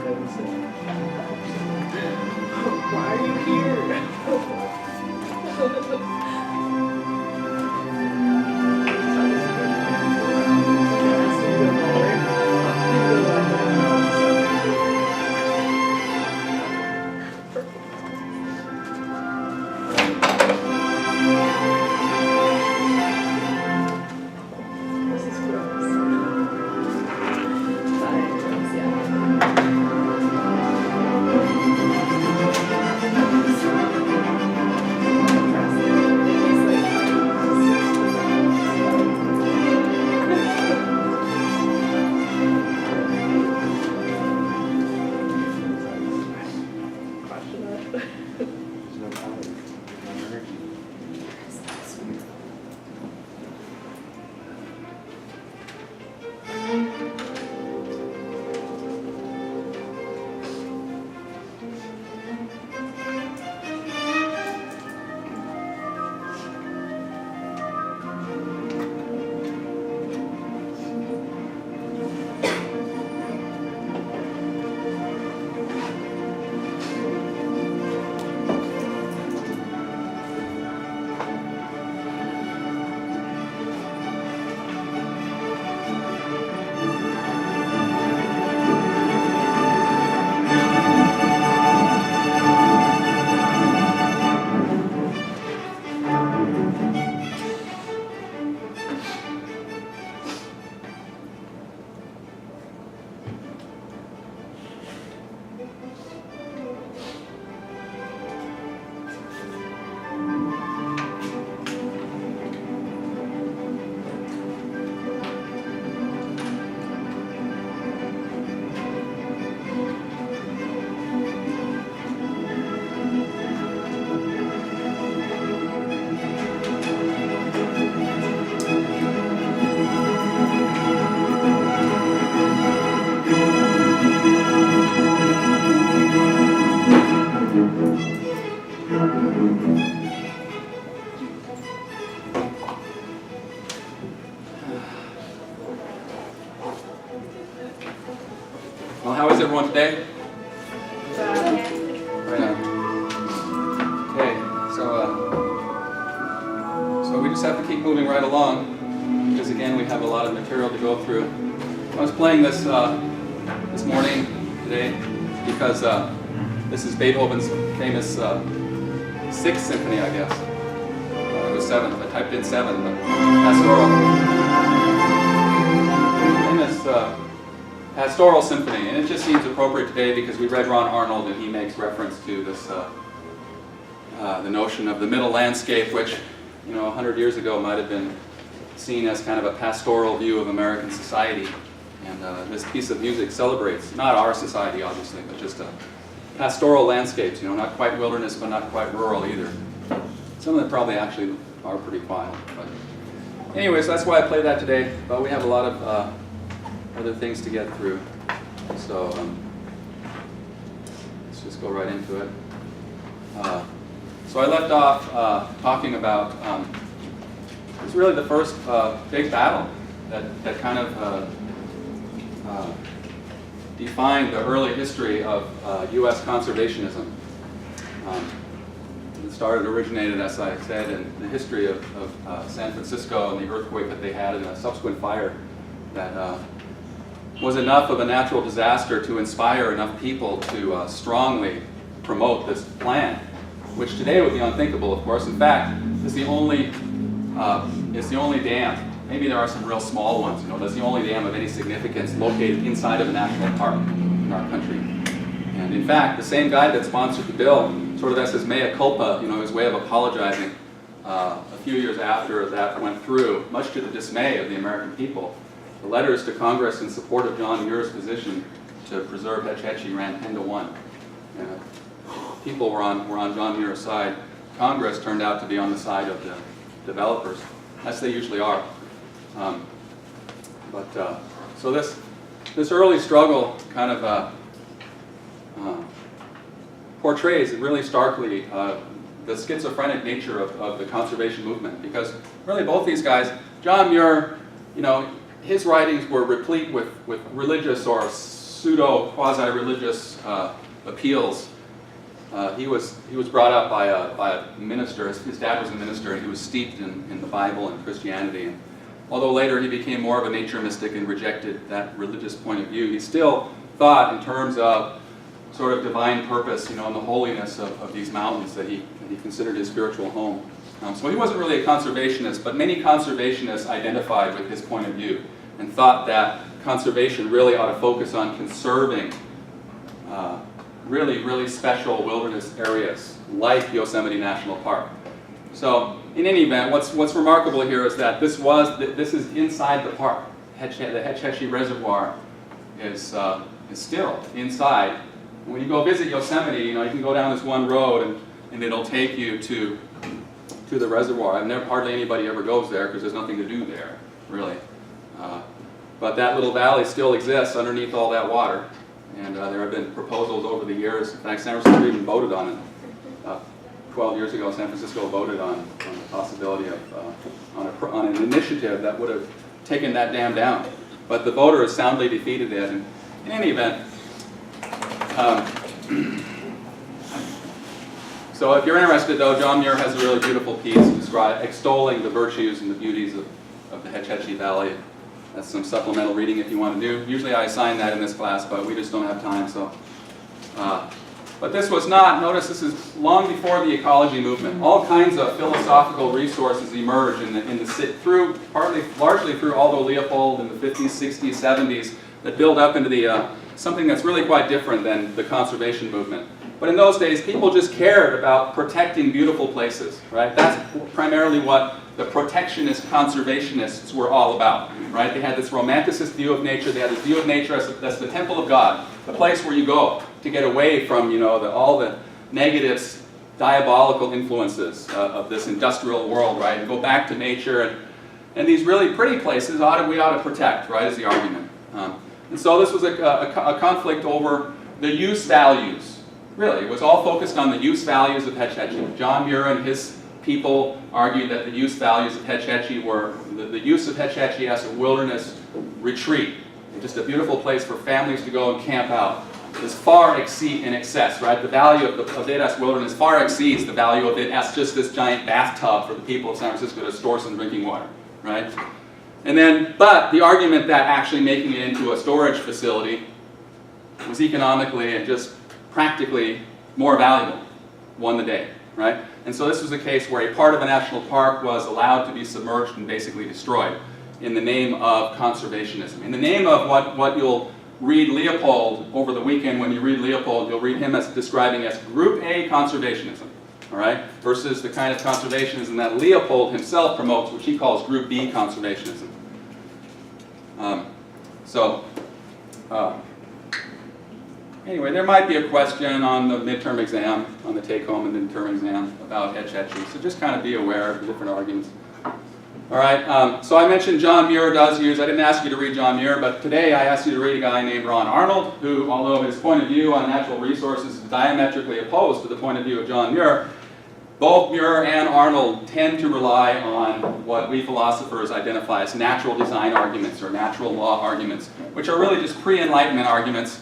Why are you here? Well, how is everyone today? Right on. Okay, so we just have to keep moving right along because again we have a lot of material to go through. I was playing this this morning today because this is Beethoven's famous Sixth Symphony, I guess. It was seventh. I typed in seven, but pastoral. Famous. Pastoral Symphony, and it just seems appropriate today because we read Ron Arnold and he makes reference to this, the notion of the middle landscape, which, 100 years ago might have been seen as kind of a pastoral view of American society. And this piece of music celebrates, not our society obviously, but just pastoral landscapes, not quite wilderness, but not quite rural either. Some of them probably actually are pretty wild. But anyway, so that's why I played that today, but we have a lot of other things to get through. So let's just go right into it. So I left off talking about, it's really the first big battle that kind of defined the early history of U.S. conservationism. It originated, as I said, in the history of San Francisco and the earthquake that they had and a subsequent fire that was enough of a natural disaster to inspire enough people to strongly promote this plan, which today would be unthinkable, of course. In fact, it's the only dam. Maybe there are some real small ones, that's the only dam of any significance located inside of a national park in our country. And in fact, the same guy that sponsored the bill, sort of as his mea culpa, his way of apologizing, a few years after that went through, much to the dismay of the American people, the letters to Congress in support of John Muir's position to preserve Hetch Hetchy ran 10-1. People were on John Muir's side. Congress turned out to be on the side of the developers, as they usually are. So this early struggle kind of portrays really starkly the schizophrenic nature of the conservation movement, because really both these guys, John Muir, his writings were replete with religious or pseudo quasi-religious appeals. He was brought up by a minister. His dad was a minister, and he was steeped in the Bible and Christianity. And although later he became more of a nature mystic and rejected that religious point of view, he still thought in terms of sort of divine purpose, and the holiness of these mountains that he considered his spiritual home. So he wasn't really a conservationist, but many conservationists identified with his point of view and thought that conservation really ought to focus on conserving really, really special wilderness areas like Yosemite National Park. So in any event, what's remarkable here is that this is inside the park. The Hetch Hetchy Reservoir is still inside. When you go visit Yosemite, you can go down this one road and it'll take you to the reservoir. Hardly anybody ever goes there because there's nothing to do there, really. But that little valley still exists underneath all that water. And there have been proposals over the years. In fact, San Francisco even voted on it. 12 years ago, San Francisco voted on the possibility of on an initiative that would have taken that dam down. But the voters soundly defeated it. And in any event, so if you're interested, though, John Muir has a really beautiful piece extolling the virtues and the beauties of the Hetch Hetchy Valley. That's some supplemental reading if you want to do. Usually I assign that in this class, but we just don't have time. So, but this was not. Notice this is long before the ecology movement. All kinds of philosophical resources emerged largely through Aldo Leopold in the 50s, 60s, 70s that build up into the something that's really quite different than the conservation movement. But in those days, people just cared about protecting beautiful places, right? That's primarily what the protectionist conservationists were all about, right? They had this romanticist view of nature. They had this view of nature as the temple of God, the place where you go to get away from, all the negative, diabolical influences of this industrial world, right? And go back to nature. And these really pretty places we ought to protect, right, is the argument. And so this was a conflict over the use values. Really, it was all focused on the use values of Hetch Hetchy. John Muir and his people argued that the use values of Hetch Hetchy were the use of Hetch Hetchy as a wilderness retreat, just a beautiful place for families to go and camp out. This far exceed in excess, right? The value of it as wilderness far exceeds the value of it as just this giant bathtub for the people of San Francisco to store some drinking water, right? But the argument that actually making it into a storage facility was economically and just practically more valuable won the day, right? And so this was a case where a part of a national park was allowed to be submerged and basically destroyed in the name of conservationism. In the name of what you'll read Leopold over the weekend. When you read Leopold, you'll read him as describing as Group A conservationism, all right? Versus the kind of conservationism that Leopold himself promotes, which he calls Group B conservationism. Anyway, there might be a question on the midterm exam, on the take-home and midterm exam about Hetch Hetchy, so just kind of be aware of the different arguments. All right, so I mentioned John Muir does use, I didn't ask you to read John Muir, but today I asked you to read a guy named Ron Arnold, who, although his point of view on natural resources is diametrically opposed to the point of view of John Muir, both Muir and Arnold tend to rely on what we philosophers identify as natural design arguments or natural law arguments, which are really just pre-Enlightenment arguments.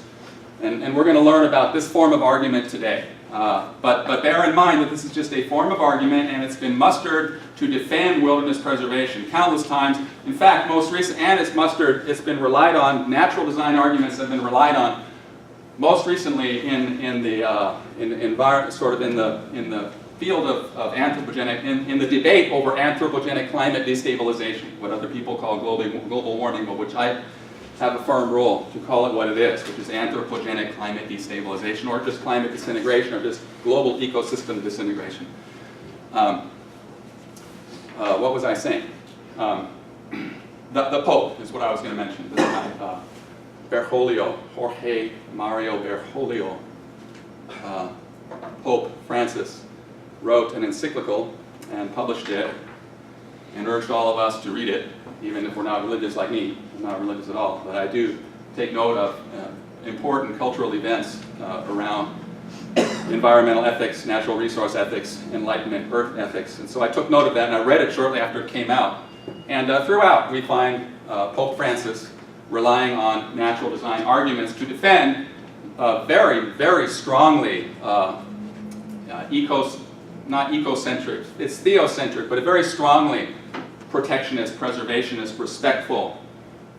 And we're going to learn about this form of argument today. But bear in mind that this is just a form of argument, and it's been mustered to defend wilderness preservation countless times. In fact, most recent, and it's been relied on. Natural design arguments have been relied on most recently in the field of anthropogenic, in the debate over anthropogenic climate destabilization, what other people call global warming, but which I have a firm rule to call it what it is, which is anthropogenic climate destabilization, or just climate disintegration, or just global ecosystem disintegration. What was I saying? The Pope is what I was going to mention. This guy, Bergoglio, Jorge Mario Bergoglio, Pope Francis, wrote an encyclical and published it and urged all of us to read it, even if we're not religious like me. I'm not religious at all, but I do take note of important cultural events around environmental ethics, natural resource ethics, enlightenment, earth ethics. And so I took note of that, and I read it shortly after it came out. And throughout, we find Pope Francis relying on natural design arguments to defend very, very strongly not ecocentric, it's theocentric, but a very strongly protectionist, preservationist, respectful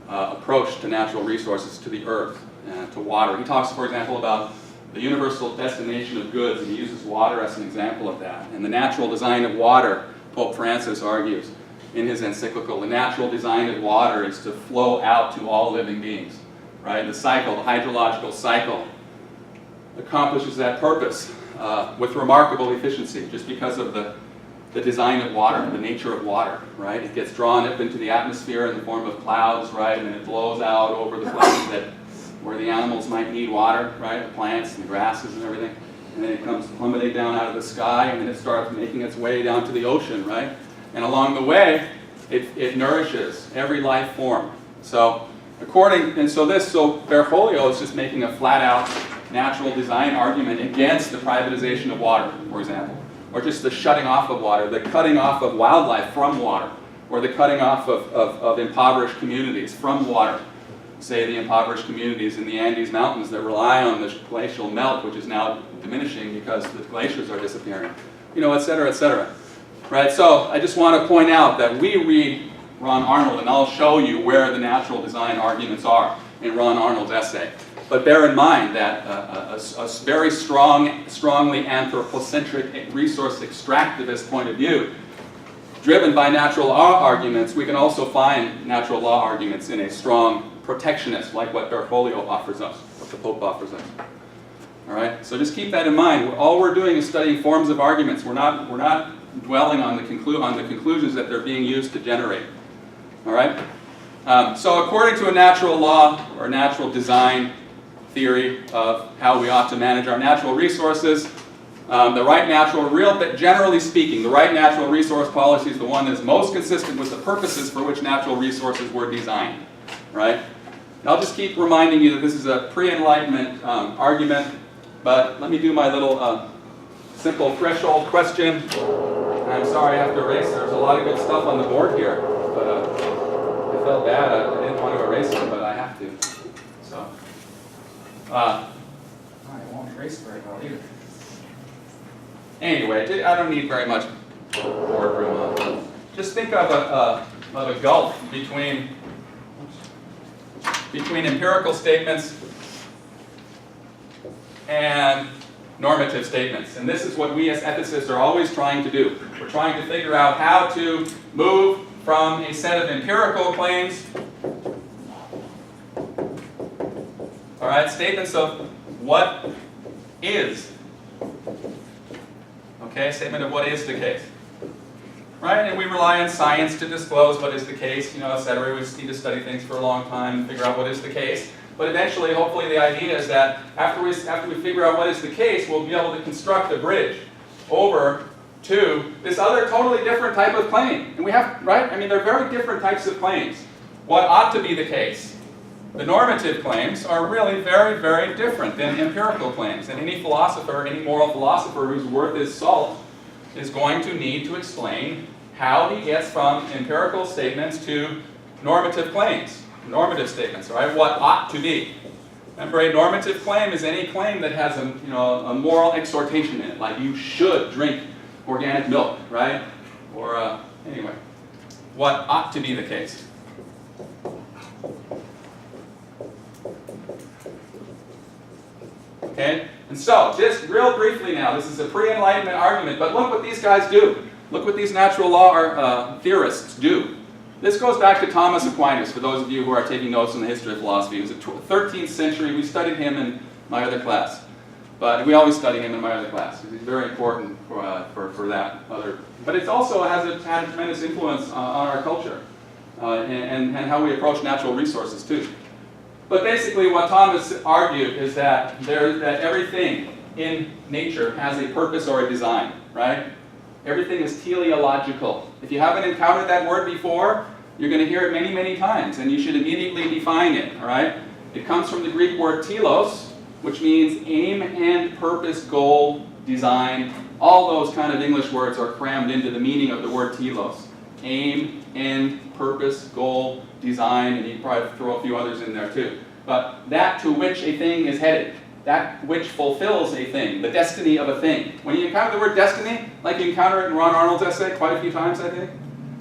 approach to natural resources, to the earth, to water. He talks, for example, about the universal destination of goods, and he uses water as an example of that. And the natural design of water, Pope Francis argues in his encyclical, the natural design of water is to flow out to all living beings, right? The cycle, the hydrological cycle, accomplishes that purpose with remarkable efficiency, just because of the design of water, the nature of water, right? It gets drawn up into the atmosphere in the form of clouds, right? And it blows out over the places where the animals might need water, right? The plants and the grasses and everything. And then it comes plummeting down out of the sky, and then it starts making its way down to the ocean, right? And along the way, it nourishes every life form. So Bergoglio is just making a flat-out natural design argument against the privatization of water, for example, or just the shutting off of water, the cutting off of wildlife from water, or the cutting off of impoverished communities from water. Say the impoverished communities in the Andes Mountains that rely on the glacial melt, which is now diminishing because the glaciers are disappearing, et cetera, et cetera. Right, so I just want to point out that we read Ron Arnold, and I'll show you where the natural design arguments are in Ron Arnold's essay. But bear in mind that a very strongly anthropocentric, resource extractivist point of view, driven by natural law arguments, we can also find natural law arguments in a strong protectionist, like what Bergoglio offers us, what the Pope offers us. All right, so just keep that in mind. All we're doing is studying forms of arguments. We're not dwelling on the conclusions that they're being used to generate. All right. So according to a natural law or natural design theory of how we ought to manage our natural resources, generally speaking, the right natural resource policy is the one that is most consistent with the purposes for which natural resources were designed. Right. And I'll just keep reminding you that this is a pre-Enlightenment argument, but let me do my little simple threshold question. And I'm sorry I have to erase. There's a lot of good stuff on the board here, but I felt bad. I didn't want to erase it, but I have to. So, I won't erase very well either. Anyway, I don't need very much boardroom. Just think of a gulf between empirical statements and normative statements. And this is what we as ethicists are always trying to do. We're trying to figure out how to move from a set of empirical claims, all right, statements of what is, okay, statement of what is the case, right? And we rely on science to disclose what is the case, et cetera. We just need to study things for a long time and figure out what is the case. But eventually, hopefully, the idea is that after we figure out what is the case, we'll be able to construct a bridge over to this other totally different type of claim. And we have, right? I mean, they're very different types of claims. What ought to be the case? The normative claims are really very, very different than empirical claims. And any philosopher, any moral philosopher whose worth is salt, is going to need to explain how he gets from empirical statements to normative claims. Normative statements, right? What ought to be. Remember, a normative claim is any claim that has a moral exhortation in it, like you should drink organic milk, right? Or anyway, what ought to be the case. Okay? And so, just real briefly now, this is a pre-Enlightenment argument, but look what these guys do. Look what these natural law theorists do. This goes back to Thomas Aquinas, for those of you who are taking notes on the history of philosophy. He was a 13th century. We studied him in my other class. But we always study him in my other class. He's very important for that other. But it also had a tremendous influence on our culture and how we approach natural resources too. But basically what Thomas argued is that everything in nature has a purpose or a design, right? Everything is teleological. If you haven't encountered that word before, you're going to hear it many, many times, and you should immediately define it, all right? It comes from the Greek word telos, which means aim, end, purpose, goal, design. All those kind of English words are crammed into the meaning of the word telos. aim, end, purpose, goal, design, and you can probably throw a few others in there too. But that to which a thing is headed, that which fulfills a thing, the destiny of a thing. When you encounter the word destiny, like you encounter it in Ron Arnold's essay quite a few times, I think,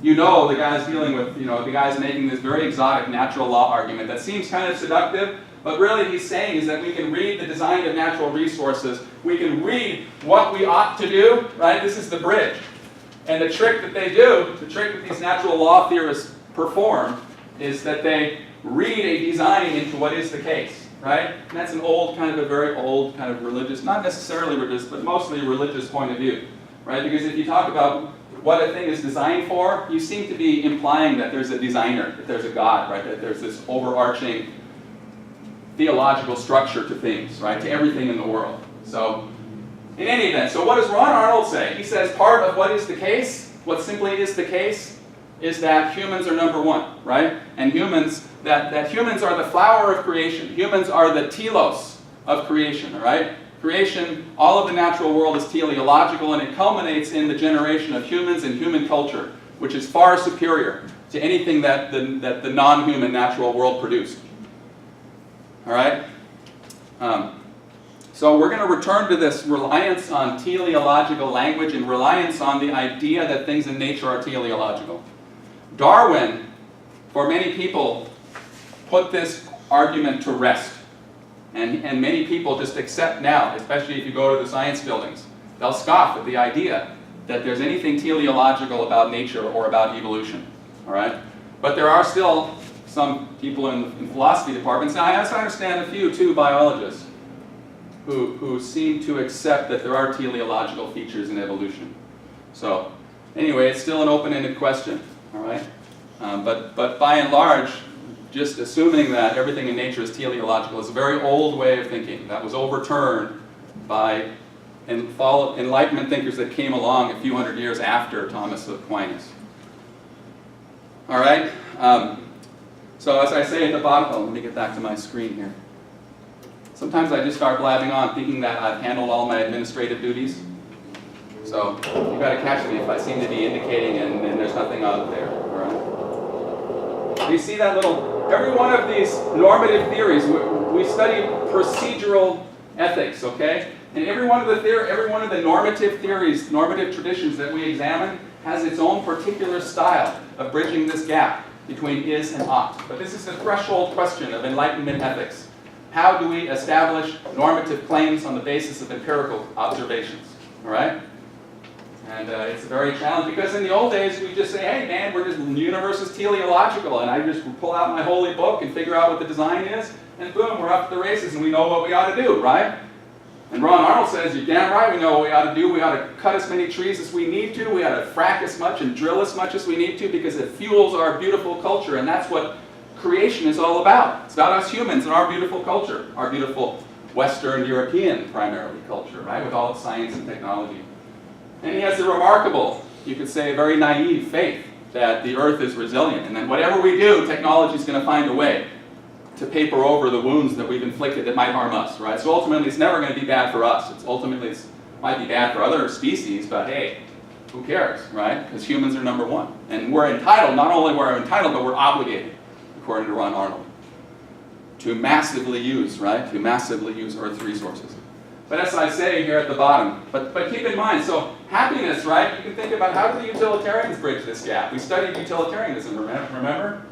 you know the guy's dealing with, the guy's making this very exotic natural law argument that seems kind of seductive, but really he's saying is that we can read the design of natural resources, we can read what we ought to do, right? This is the bridge. And the trick that they do, the trick that these natural law theorists perform, is that they read a design into what is the case, right? And that's an old, kind of a very old kind of religious, not necessarily religious, but mostly religious point of view, right? Because if you talk about what a thing is designed for, you seem to be implying that there's a designer, that there's a God, right? That there's this overarching theological structure to things, right? To everything in the world. So, in any event, so what does Ron Arnold say? He says part of what is the case, what simply is the case, is that humans are number one, right? And humans, that humans are the flower of creation. Humans are the telos of creation, all right? Creation, all of the natural world is teleological, and it culminates in the generation of humans and human culture, which is far superior to anything that the non-human natural world produced. All right? So we're going to return to this reliance on teleological language and reliance on the idea that things in nature are teleological. Darwin, for many people, put this argument to rest. And many people just accept now, especially if you go to the science buildings, they'll scoff at the idea that there's anything teleological about nature or about evolution. All right? But there are still some people in philosophy departments, now I understand a few too, biologists, who seem to accept that there are teleological features in evolution. So anyway, it's still an open-ended question, all right? But by and large, just assuming that everything in nature is teleological is a very old way of thinking that was overturned by Enlightenment thinkers that came along a few hundred years after Thomas Aquinas. All right? So as I say at the bottom, let me get back to my screen here. Sometimes I just start blabbing on thinking that I've handled all my administrative duties. So you've got to catch me if I seem to be indicating and there's nothing out there. All right? You see that little, every one of these normative theories, we study procedural ethics, okay? And every one of the normative theories, normative traditions that we examine has its own particular style of bridging this gap between is and ought. But this is the threshold question of Enlightenment ethics. How do we establish normative claims on the basis of empirical observations? All right? And it's a very challenging, because in the old days we just say, hey man, the universe is teleological, and I just pull out my holy book and figure out what the design is, and boom, we're up to the races and we know what we ought to do, right? And Ron Arnold says, you're damn right we know what we ought to do. We ought to cut as many trees as we need to. We ought to frack as much and drill as much as we need to, because it fuels our beautiful culture, and that's what creation is all about. It's about us humans and our beautiful culture, our beautiful Western European primarily culture, right, with all its science and technology. And he has a remarkable, you could say, very naive faith that the earth is resilient, and that whatever we do, technology is going to find a way to paper over the wounds that we've inflicted that might harm us, right? So ultimately, it's never going to be bad for us. It might be bad for other species, but hey, who cares, right? Because humans are number one. And we're entitled, not only we're entitled, but we're obligated, according to Ron Arnold, to massively use, right? To massively use Earth's resources. But as I say here at the bottom, but keep in mind, so happiness, right? You can think about how do the utilitarians bridge this gap? We studied utilitarianism, remember?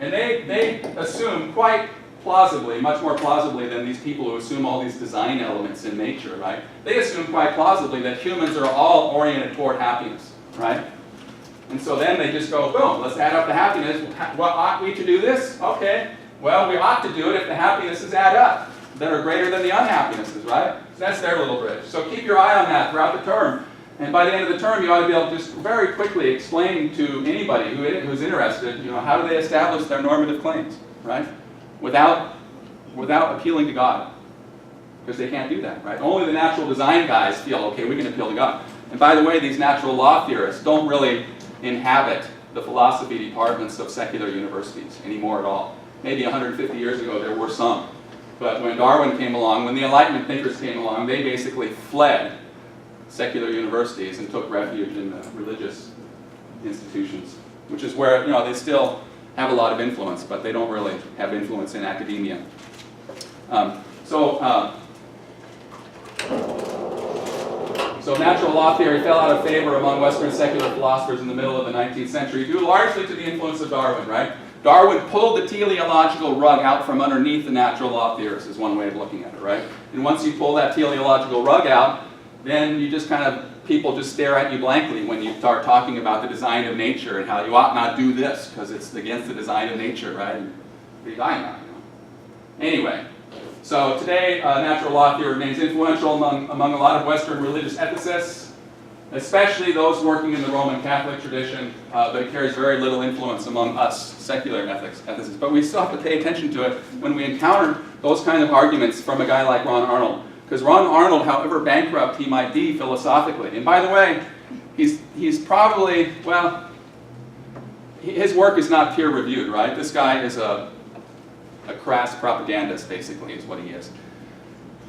And they assume quite plausibly, much more plausibly than these people who assume all these design elements in nature, right? They assume quite plausibly that humans are all oriented toward happiness, right? And so then they just go, boom, let's add up the happiness. Well, ought we to do this? Okay. Well, we ought to do it if the happinesses add up, that are greater than the unhappinesses, right? So that's their little bridge. So keep your eye on that throughout the term. And by the end of the term, you ought to be able to just very quickly explain to anybody who's interested, how do they establish their normative claims, right? Without appealing to God. Because they can't do that, right? Only the natural design guys feel, okay, we can appeal to God. And by the way, these natural law theorists don't really inhabit the philosophy departments of secular universities anymore at all. Maybe 150 years ago there were some. But when Darwin came along, when the Enlightenment thinkers came along, they basically fled secular universities and took refuge in the religious institutions, which is where, you know, they still have a lot of influence, but they don't really have influence in academia. So natural law theory fell out of favor among Western secular philosophers in the middle of the 19th century, due largely to the influence of Darwin, right? Darwin pulled the teleological rug out from underneath the natural law theorists, is one way of looking at it, right? And once you pull that teleological rug out, then you just kind of, people just stare at you blankly when you start talking about the design of nature and how you ought not do this because it's against the design of nature, right? And what are you dying on, you know? Anyway, so today natural law theory remains influential among a lot of Western religious ethicists, especially those working in the Roman Catholic tradition, but it carries very little influence among us secular ethicists. But we still have to pay attention to it when we encounter those kind of arguments from a guy like Ron Arnold. Because Ron Arnold, however bankrupt he might be philosophically, and by the way, he's probably, well, his work is not peer-reviewed, right? This guy is a crass propagandist, basically, is what he is.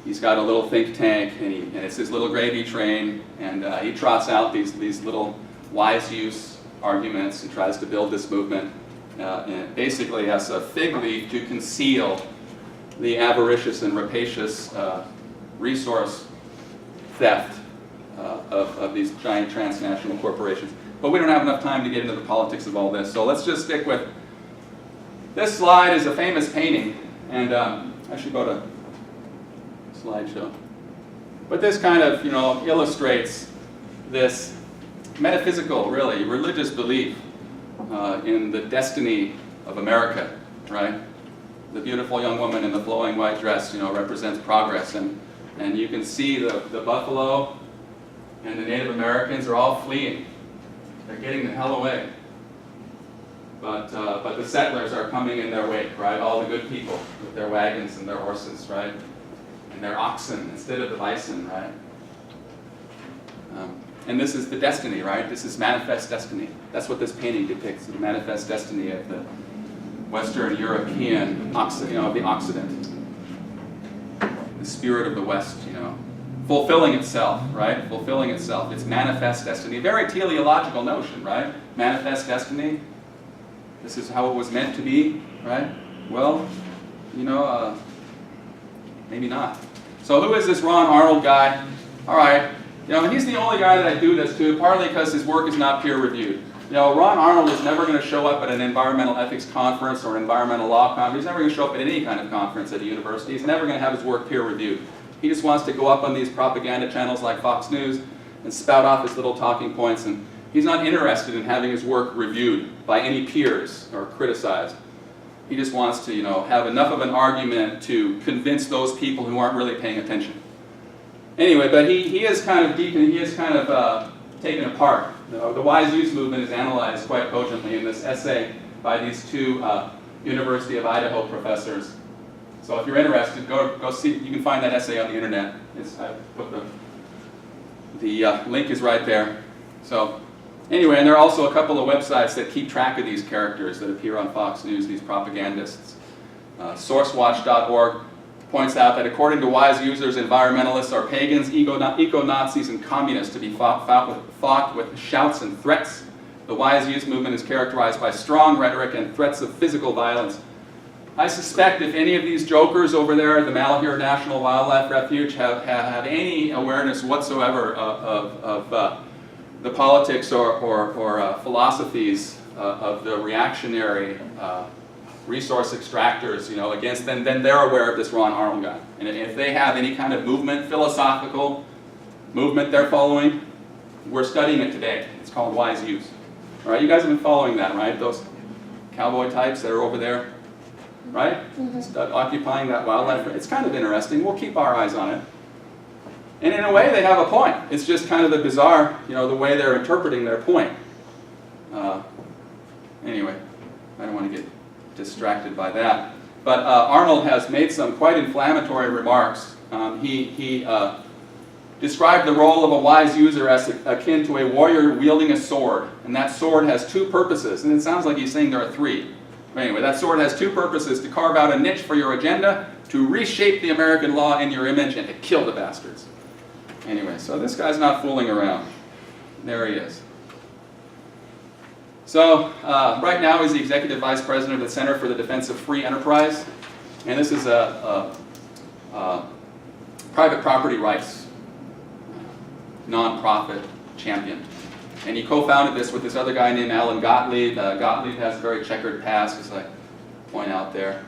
He's got a little think tank, and it's his little gravy train, and he trots out these little wise use arguments and tries to build this movement, and basically as a fig leaf to conceal the avaricious and rapacious resource theft of these giant transnational corporations. But we don't have enough time to get into the politics of all this, so let's just stick with, this slide is a famous painting, and I should go to slideshow. But this kind of, you know, illustrates this metaphysical, really, religious belief in the destiny of America, right? The beautiful young woman in the flowing white dress, you know, represents progress, and you can see the buffalo and the Native Americans are all fleeing. They're getting the hell away. But the settlers are coming in their wake, right? All the good people with their wagons and their horses, right? And their oxen instead of the bison, right? And this is the destiny, right? This is manifest destiny. That's what this painting depicts, the manifest destiny of the Western European, you know, the Occident. The spirit of the West, you know, fulfilling itself, right? Fulfilling itself. It's manifest destiny. Very teleological notion, right? Manifest destiny. This is how it was meant to be, right? Well, you know, maybe not. So who is this Ron Arnold guy? All right, you know, he's the only guy that I do this to, partly because his work is not peer-reviewed. You know, Ron Arnold is never going to show up at an environmental ethics conference or an environmental law conference. He's never going to show up at any kind of conference at a university. He's never going to have his work peer-reviewed. He just wants to go up on these propaganda channels like Fox News and spout off his little talking points, and he's not interested in having his work reviewed by any peers or criticized. He just wants to, you know, have enough of an argument to convince those people who aren't really paying attention. Anyway, but he is kind of taken apart. The wise use movement is analyzed quite cogently in this essay by these two University of Idaho professors. So if you're interested, go see. You can find that essay on the internet. I put the link is right there. So anyway, and there are also a couple of websites that keep track of these characters that appear on Fox News, these propagandists. Sourcewatch.org points out that according to wise users, environmentalists are pagans, eco-Nazis, and communists to be fought with shouts and threats. The wise use movement is characterized by strong rhetoric and threats of physical violence. I suspect if any of these jokers over there at the Mulier National Wildlife Refuge have any awareness whatsoever of the politics or philosophies of the reactionary resource extractors, you know, against them, then they're aware of this Ron Arnold guy. And if they have any kind of movement, philosophical movement they're following, we're studying it today. It's called wise use. All right, you guys have been following that, right? Those cowboy types that are over there, right? Occupying that wildlife. It's kind of interesting. We'll keep our eyes on it. And in a way, they have a point. It's just kind of the bizarre, you know, the way they're interpreting their point. Anyway, I don't want to get distracted by that. But Arnold has made some quite inflammatory remarks. He described the role of a wise user as akin to a warrior wielding a sword. And that sword has two purposes. And it sounds like he's saying there are three. But anyway, that sword has two purposes: to carve out a niche for your agenda, to reshape the American law in your image, and to kill the bastards. Anyway, so this guy's not fooling around. There he is. So right now he's the Executive Vice President of the Center for the Defense of Free Enterprise. And this is a private property rights nonprofit champion. And he co-founded this with this other guy named Alan Gottlieb. Gottlieb has a very checkered past, as I point out there.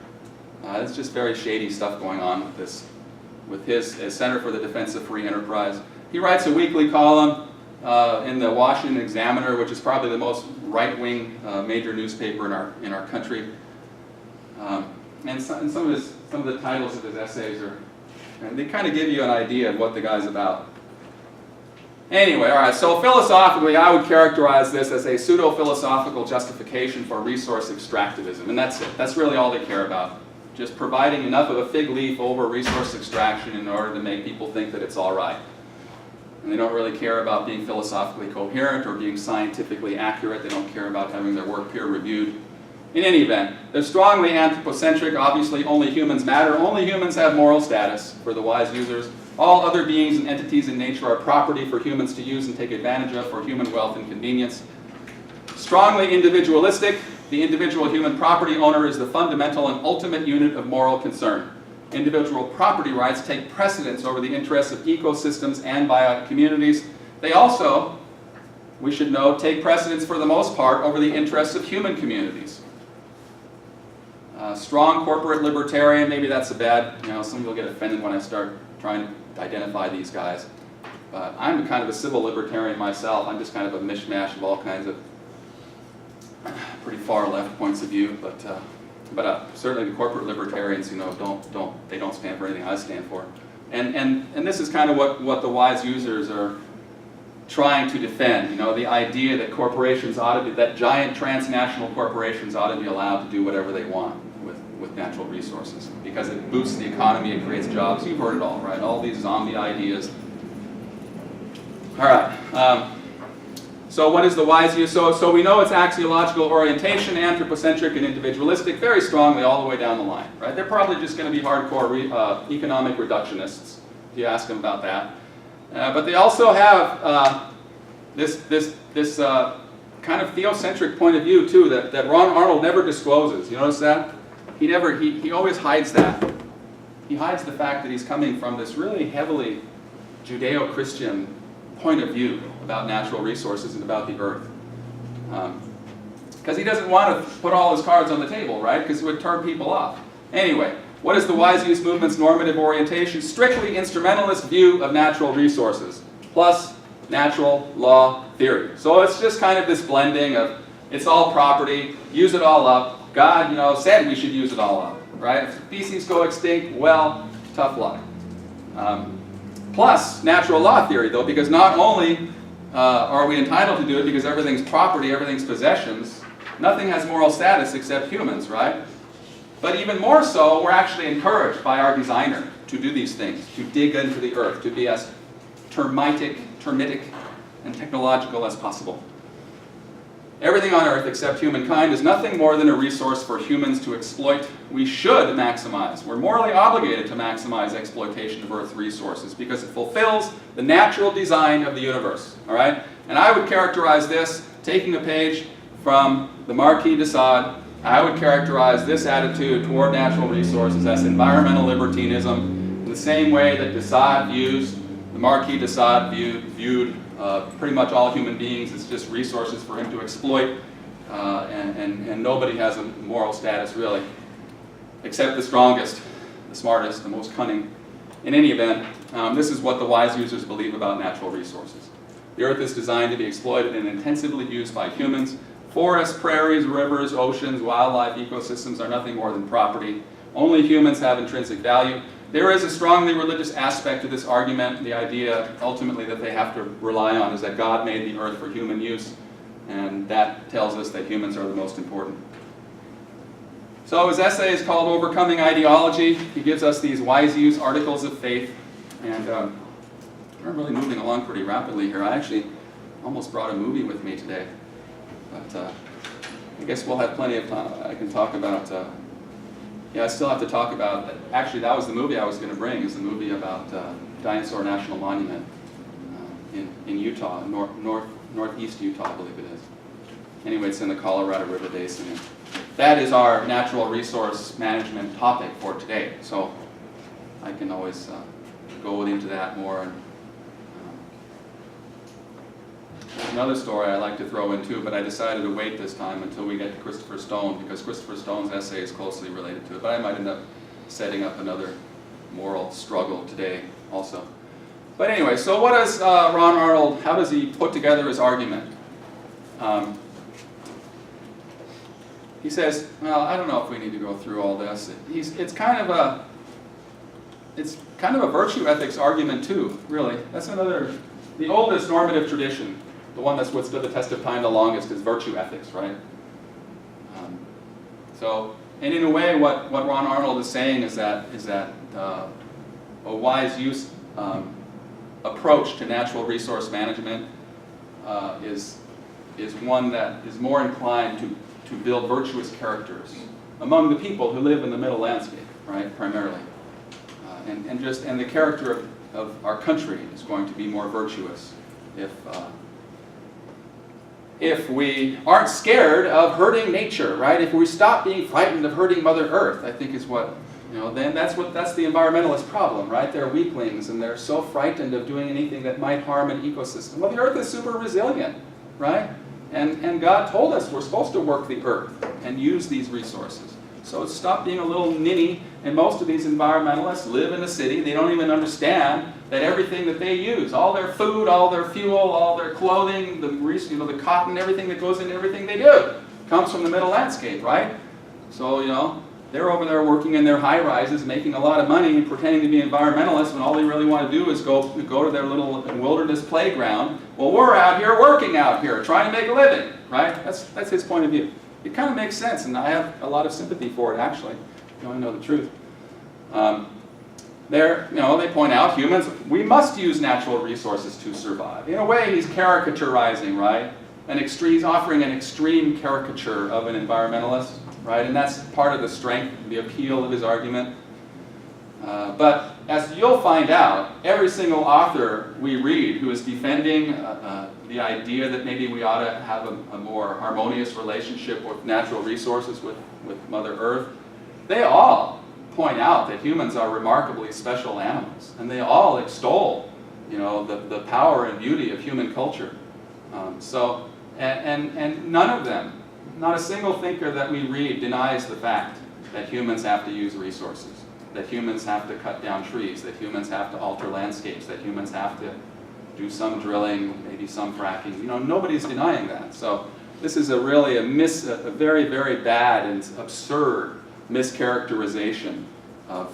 It's just very shady stuff going on with this, with his Center for the Defense of Free Enterprise. He writes a weekly column in the Washington Examiner, which is probably the most right-wing major newspaper in our country. And some of the titles of his essays are, and they kind of give you an idea of what the guy's about. Anyway, all right, so philosophically, I would characterize this as a pseudo-philosophical justification for resource extractivism, and that's it. That's really all they care about. Just providing enough of a fig leaf over resource extraction in order to make people think that it's all right. And they don't really care about being philosophically coherent or being scientifically accurate. They don't care about having their work peer-reviewed. In any event, they're strongly anthropocentric. Obviously, only humans matter. Only humans have moral status for the wise users. All other beings and entities in nature are property for humans to use and take advantage of for human wealth and convenience. Strongly individualistic. The individual human property owner is the fundamental and ultimate unit of moral concern. Individual property rights take precedence over the interests of ecosystems and biotic communities. They also, we should know, take precedence for the most part over the interests of human communities. Strong corporate libertarian, maybe that's a bad, some people get offended when I start trying to identify these guys. But I'm kind of a civil libertarian myself. I'm just kind of a mishmash of all kinds of pretty far left points of view. But certainly the corporate libertarians, they don't stand for anything I stand for. And this is kind of what the wise users are trying to defend. The idea that corporations ought to be, that giant transnational corporations ought to be allowed to do whatever they want with natural resources because it boosts the economy, it creates jobs. You've heard it all, right? All these zombie ideas. All right. So what is the wise use? So we know it's axiological orientation, anthropocentric and individualistic, very strongly all the way down the line, right? They're probably just going to be hardcore economic reductionists if you ask them about that. But they also have this kind of theocentric point of view too that Ron Arnold never discloses. You notice that? He always hides that. He hides the fact that he's coming from this really heavily Judeo-Christian point of view about natural resources and about the earth. Because he doesn't want to put all his cards on the table, right? Because it would turn people off. Anyway, what is the wise use movement's normative orientation? Strictly instrumentalist view of natural resources, plus natural law theory. So it's just kind of this blending of it's all property, use it all up. God, said we should use it all up, right? If species go extinct, well, tough luck. Plus natural law theory, though, because not only are we entitled to do it because everything's property, everything's possessions, nothing has moral status except humans, right? But even more so, we're actually encouraged by our designer to do these things, to dig into the earth, to be as termitic, and technological as possible. Everything on earth except humankind is nothing more than a resource for humans to exploit. We should maximize. We're morally obligated to maximize exploitation of Earth's resources because it fulfills the natural design of the universe. All right? And I would characterize this, taking a page from the Marquis de Sade, I would characterize this attitude toward natural resources as environmental libertinism in the same way that de Sade the Marquis de Sade viewed pretty much all human beings as just resources for him to exploit, and nobody has a moral status really, except the strongest, the smartest, the most cunning. In any event, this is what the wise users believe about natural resources. The earth is designed to be exploited and intensively used by humans. Forests, prairies, rivers, oceans, wildlife, ecosystems are nothing more than property. Only humans have intrinsic value. There is a strongly religious aspect to this argument. The idea, ultimately, that they have to rely on is that God made the earth for human use, and that tells us that humans are the most important. So his essay is called Overcoming Ideology. He gives us these wise use articles of faith, and we're really moving along pretty rapidly here. I actually almost brought a movie with me today, but I guess we'll have plenty of time. I can talk about yeah, I still have to talk about, actually that was the movie I was going to bring, is the movie about Dinosaur National Monument in Utah, northeast Utah, I believe it is. Anyway, it's in the Colorado River Basin. And that is our natural resource management topic for today. So I can always go into that more. And, there's another story I like to throw in too, but I decided to wait this time until we get to Christopher Stone, because Christopher Stone's essay is closely related to it. But I might end up setting up another moral struggle today also. But anyway, so what does Ron Arnold, how does he put together his argument? He says, well, I don't know if we need to go through all this. It's kind of a virtue ethics argument too, really. That's the oldest normative tradition, the one that's withstood the test of time the longest, is virtue ethics, right? And in a way, what Ron Arnold is saying is that a wise use approach to natural resource management is one that is more inclined to build virtuous characters among the people who live in the middle landscape, right, primarily. And the character of our country is going to be more virtuous if we aren't scared of hurting nature, right? If we stop being frightened of hurting Mother Earth, I think is what, then that's the environmentalist problem, right? They're weaklings and they're so frightened of doing anything that might harm an ecosystem. Well, the Earth is super resilient, right? And God told us we're supposed to work the Earth and use these resources. So stop being a little ninny, and most of these environmentalists live in the city. They don't even understand that everything that they use, all their food, all their fuel, all their clothing, the cotton, everything that goes into everything they do, comes from the middle landscape, right? So, they're over there working in their high-rises, making a lot of money, and pretending to be environmentalists when all they really want to do is go to their little wilderness playground. Well, we're out here working out here, trying to make a living, right? That's his point of view. It kind of makes sense, and I have a lot of sympathy for it, actually, if you want to know the truth. They point out humans, we must use natural resources to survive. In a way, he's caricaturizing, right? He's offering an extreme caricature of an environmentalist, right? And that's part of the strength, the appeal of his argument. But as you'll find out, every single author we read who is defending the idea that maybe we ought to have a more harmonious relationship with natural resources, with Mother Earth, they all point out that humans are remarkably special animals, and they all extol, the power and beauty of human culture. And none of them, not a single thinker that we read, denies the fact that humans have to use resources, that humans have to cut down trees, that humans have to alter landscapes, that humans have to do some drilling, maybe some fracking. Nobody's denying that. So this is a very, very bad and absurd mischaracterization of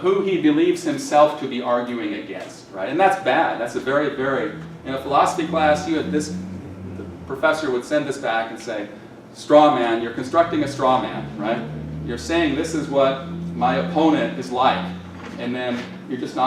who he believes himself to be arguing against, right? And that's bad. That's a very, very, in a philosophy class, the professor would send this back and say, straw man, you're constructing a straw man, right? You're saying this is what my opponent is like, and then you're just not